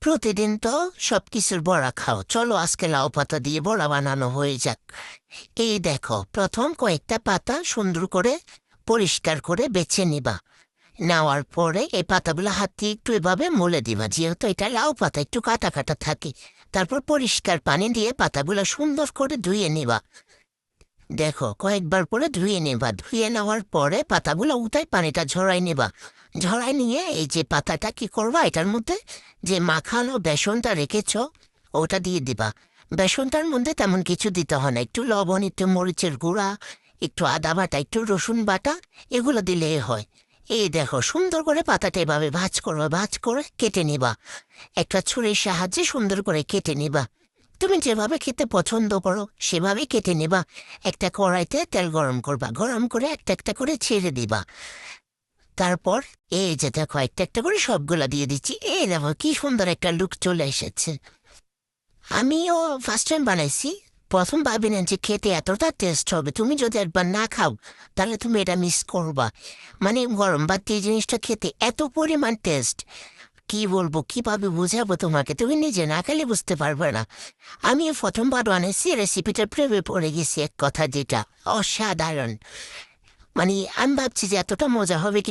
প্রতিদিন তো সবকিছুর বড়া খাও, চলো আজকে লাউ পাতা দিয়ে বড়া বানানো হয়ে যাক। এই দেখো, প্রথম কয়েকটা পাতা সুন্দর করে পরিষ্কার করে বেছে নিবা। নেওয়ার পরে এই পাতাগুলো হাত দিয়ে একটু এভাবে মলে দিবা, যেহেতু এটা লাউ পাতা একটু কাটা কাটা থাকে। তারপর পরিষ্কার পানি দিয়ে পাতাগুলো সুন্দর করে ধুয়ে নিবা। দেখো, কয়েকবার করে ধুয়ে নেবা। ধুয়ে নেওয়ার পরে পাতাগুলো উঠাই পানিটা ঝরাই নেবা। ঝরাই নিয়ে এই যে পাতাটা কি করবা, এটার মধ্যে যে মাখানো বেসনটা রেখেছ ওটা দিয়ে দিবা। বেসনটার মধ্যে তেমন কিছু দিতে হয় না, একটু লবণ, একটু মরিচের গুঁড়া, একটু আদা বাটা, একটু রসুন বাটা, এগুলো দিলেই হয়। এই দেখো, সুন্দর করে পাতাটা এভাবে ভাঁজ করবা, ভাঁজ করে কেটে নিবা। একটা ছুরির সাহায্যে সুন্দর করে কেটে নিবা। তুমি যেভাবে খেতে পছন্দ করো সেভাবেই কেটে নেবা। একটা কড়াইতে তেল গরম করবা, গরম করে একটা একটা করে ছেড়ে দিবা। তারপর এই যে দেখো, একটা একটা করে সবগুলা দিয়ে দিচ্ছি। এই দেখো কি সুন্দর একটা লুক চলে এসেছে। আমিও ফার্স্ট টাইম বানাইছি, প্রথম ভাবি না যে খেতে এতটা টেস্ট হবে। তুমি যদি একবার না খাও তাহলে তুমি এটা মিস করবা। মানে গরম ভাত দিয়ে জিনিসটা খেতে এত পরিমাণ টেস্ট, কি বলবো, কিভাবে বুঝাবো তোমাকে, তুমি নিজে না খেলে বুঝতে পারবে না। আমি প্রথমবার বানাইছি, রেসিপিটা প্রেমে পড়ে গেছি এক কথা, যেটা অসাধারণ। মানে আমি ভাবছি যে এতটা মজা হবে কিনা।